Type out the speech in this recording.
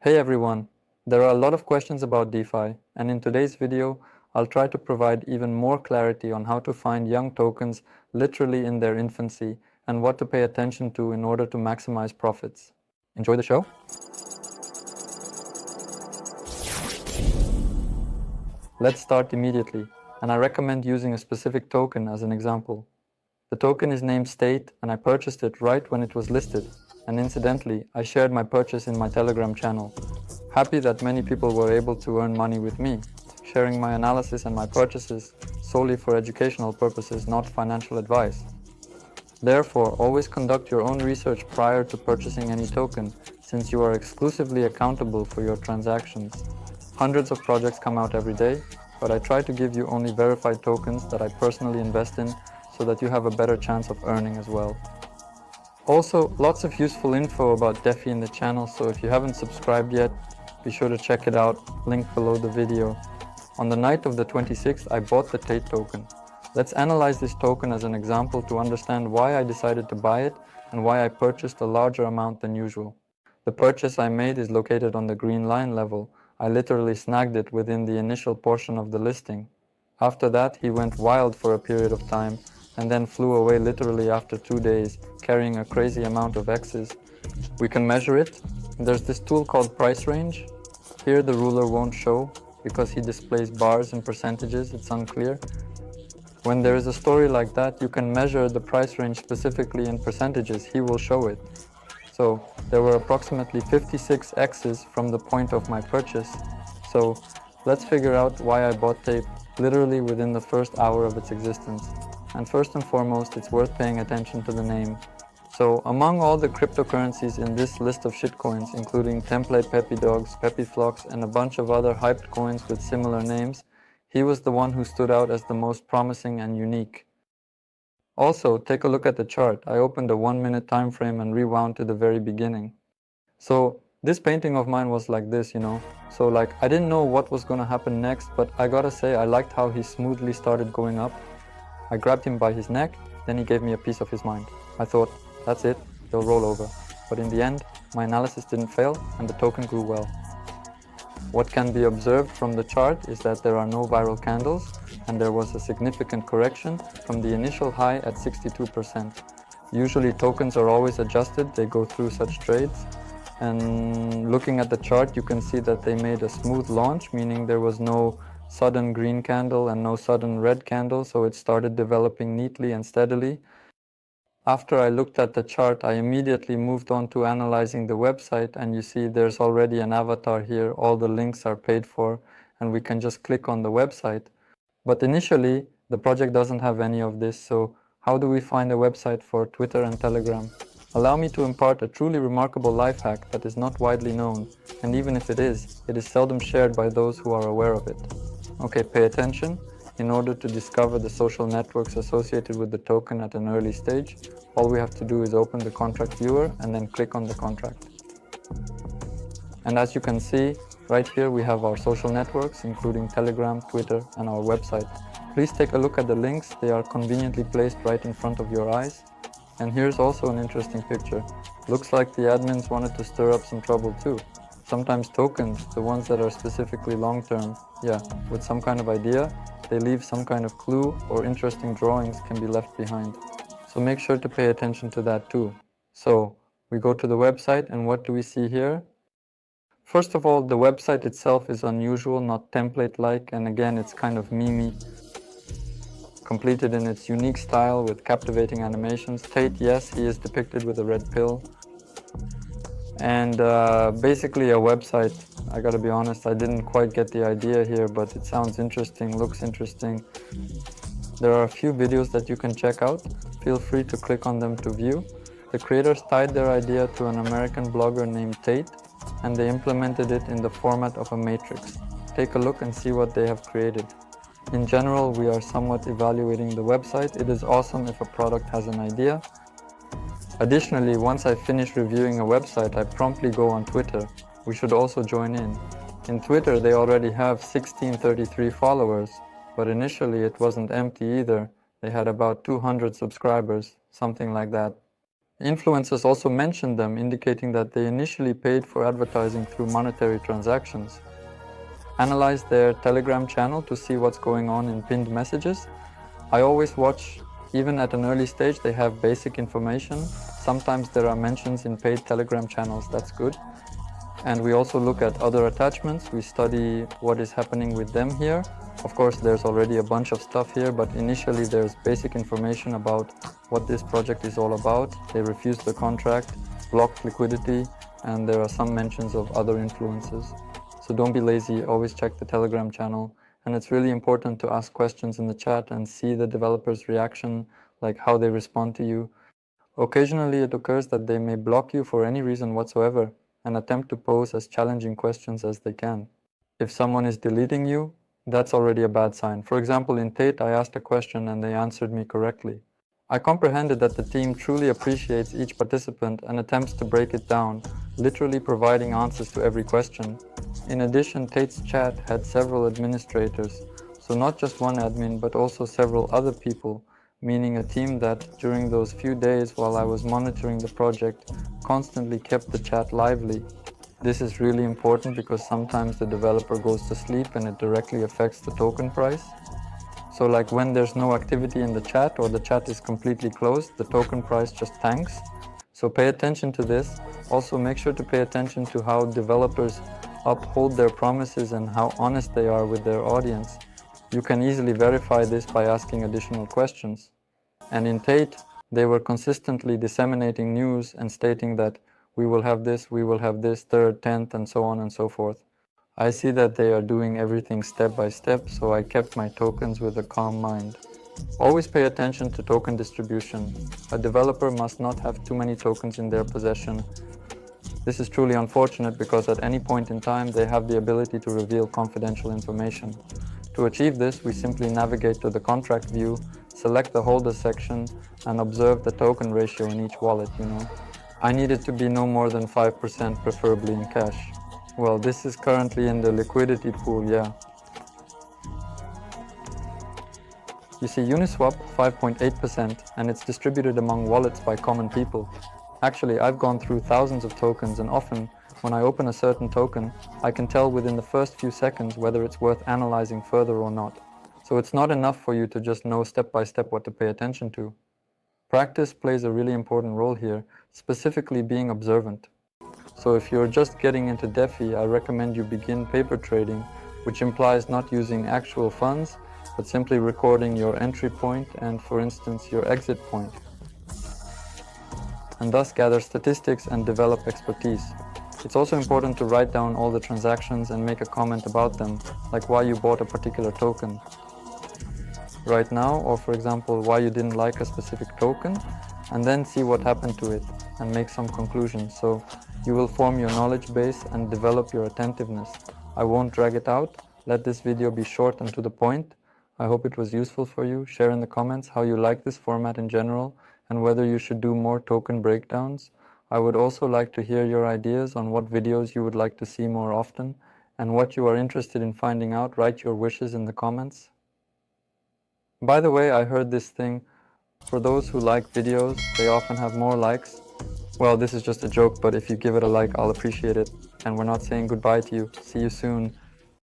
Hey everyone, there are a lot of questions about DeFi, and in today's video, I'll try to provide even more clarity on how to find young tokens literally in their infancy and what to pay attention to in order to maximize profits. Enjoy the show? Let's start immediately, and I recommend using a specific token as an example. The token is named State, and I purchased it right when it was listed, and incidentally, I shared my purchase in my Telegram channel. Happy that many people were able to earn money with me, sharing my analysis and my purchases solely for educational purposes, not financial advice. Therefore, always conduct your own research prior to purchasing any token, since you are exclusively accountable for your transactions. Hundreds of projects come out every day, but I try to give you only verified tokens that I personally invest in so that you have a better chance of earning as well. Also, lots of useful info about Defi in the channel, so if you haven't subscribed yet, be sure to check it out, link below the video. On the night of the 26th, I bought the Tate token. Let's analyze this token as an example to understand why I decided to buy it and why I purchased a larger amount than usual. The purchase I made is located on the green line level. I literally snagged it within the initial portion of the listing. After that, he went wild for a period of time and then flew away literally after 2 days, carrying a crazy amount of X's. We can measure it. There's this tool called price range. Here the ruler won't show because he displays bars and percentages, it's unclear. When there is a story like that, you can measure the price range specifically in percentages, he will show it. So there were approximately 56 X's from the point of my purchase. So let's figure out why I bought Tape literally within the first hour of its existence. And first and foremost, it's worth paying attention to the name. So among all the cryptocurrencies in this list of shitcoins, including template Peppy Dogs, Peppy Flocks, and a bunch of other hyped coins with similar names, he was the one who stood out as the most promising and unique. Also, take a look at the chart. I opened a 1-minute time frame and rewound to the very beginning. So this painting of mine was like this, So I didn't know what was gonna happen next, but I gotta say I liked how he smoothly started going up. I grabbed him by his neck, then he gave me a piece of his mind. I thought, that's it, he'll roll over. But in the end, my analysis didn't fail and the token grew well. What can be observed from the chart is that there are no viral candles and there was a significant correction from the initial high at 62%. Usually tokens are always adjusted, they go through such trades. And looking at the chart, you can see that they made a smooth launch, meaning there was no sudden green candle and no sudden red candle, so it started developing neatly and steadily. After I looked at the chart, I immediately moved on to analyzing the website, and you see there's already an avatar here, all the links are paid for, and we can just click on the website. But initially, the project doesn't have any of this, so how do we find a website for Twitter and Telegram? Allow me to impart a truly remarkable life hack that is not widely known, and even if it is seldom shared by those who are aware of it. Okay, pay attention. In order to discover the social networks associated with the token at an early stage, all we have to do is open the contract viewer and then click on the contract. And as you can see, right here we have our social networks, including Telegram, Twitter, and our website. Please take a look at the links, they are conveniently placed right in front of your eyes. And here's also an interesting picture. Looks like the admins wanted to stir up some trouble too. Sometimes tokens, the ones that are specifically long-term, with some kind of idea, they leave some kind of clue or interesting drawings can be left behind. So make sure to pay attention to that too. So we go to the website and what do we see here? First of all, the website itself is unusual, not template-like, and again it's kind of memey. Completed in its unique style with captivating animations. Tate, yes, he is depicted with a red pill. And basically a website. I gotta be honest, I didn't quite get the idea here, but it sounds interesting, looks interesting. There are a few videos that you can check out. Feel free to click on them to view. The creators tied their idea to an American blogger named Tate, and they implemented it in the format of a matrix. Take a look and see what they have created. In general, we are somewhat evaluating the website. It is awesome if a product has an idea. Additionally, once I finish reviewing a website, I promptly go on Twitter. We should also join in. In Twitter, they already have 1633 followers, but initially it wasn't empty either. They had about 200 subscribers, something like that. Influencers also mentioned them, indicating that they initially paid for advertising through monetary transactions. Analyze their Telegram channel to see what's going on in pinned messages. I always watch, even at an early stage, they have basic information. Sometimes there are mentions in paid Telegram channels, that's good. And we also look at other attachments. We study what is happening with them here. Of course, there's already a bunch of stuff here, but initially there's basic information about what this project is all about. They refused the contract, blocked liquidity, and there are some mentions of other influences. So don't be lazy, always check the Telegram channel. And it's really important to ask questions in the chat and see the developer's reaction, like how they respond to you. Occasionally it occurs that they may block you for any reason whatsoever and attempt to pose as challenging questions as they can. If someone is deleting you, that's already a bad sign. For example, in Tate, I asked a question and they answered me correctly. I comprehended that the team truly appreciates each participant and attempts to break it down, literally providing answers to every question. In addition, Tate's chat had several administrators, so not just one admin but also several other people, meaning a team that, during those few days while I was monitoring the project, constantly kept the chat lively. This is really important because sometimes the developer goes to sleep and it directly affects the token price. So like when there's no activity in the chat or the chat is completely closed, the token price just tanks. So pay attention to this. Also make sure to pay attention to how developers uphold their promises and how honest they are with their audience. You can easily verify this by asking additional questions. And in Tate, they were consistently disseminating news and stating that we will have this, 3rd, 10th, and so on and so forth. I see that they are doing everything step by step, so I kept my tokens with a calm mind. Always pay attention to token distribution. A developer must not have too many tokens in their possession. This is truly unfortunate because at any point in time they have the ability to reveal confidential information. To achieve this, we simply navigate to the contract view, select the holder section, and observe the token ratio in each wallet, I need it to be no more than 5%, preferably in cash. Well, this is currently in the liquidity pool, yeah. You see Uniswap 5.8% and it's distributed among wallets by common people. Actually, I've gone through thousands of tokens and often, when I open a certain token, I can tell within the first few seconds whether it's worth analyzing further or not. So it's not enough for you to just know step by step what to pay attention to. Practice plays a really important role here, specifically being observant. So if you're just getting into Defi, I recommend you begin paper trading, which implies not using actual funds, but simply recording your entry point and, for instance, your exit point, and thus gather statistics and develop expertise. It's also important to write down all the transactions and make a comment about them, like why you bought a particular token right now, or for example, why you didn't like a specific token, and then see what happened to it and make some conclusions. So you will form your knowledge base and develop your attentiveness. I won't drag it out. Let this video be short and to the point. I hope it was useful for you. Share in the comments how you like this format in general and whether you should do more token breakdowns. I would also like to hear your ideas on what videos you would like to see more often and what you are interested in finding out. Write your wishes in the comments. By the way, I heard this thing. For those who like videos, they often have more likes. Well, this is just a joke, but if you give it a like, I'll appreciate it. And we're not saying goodbye to you. See you soon.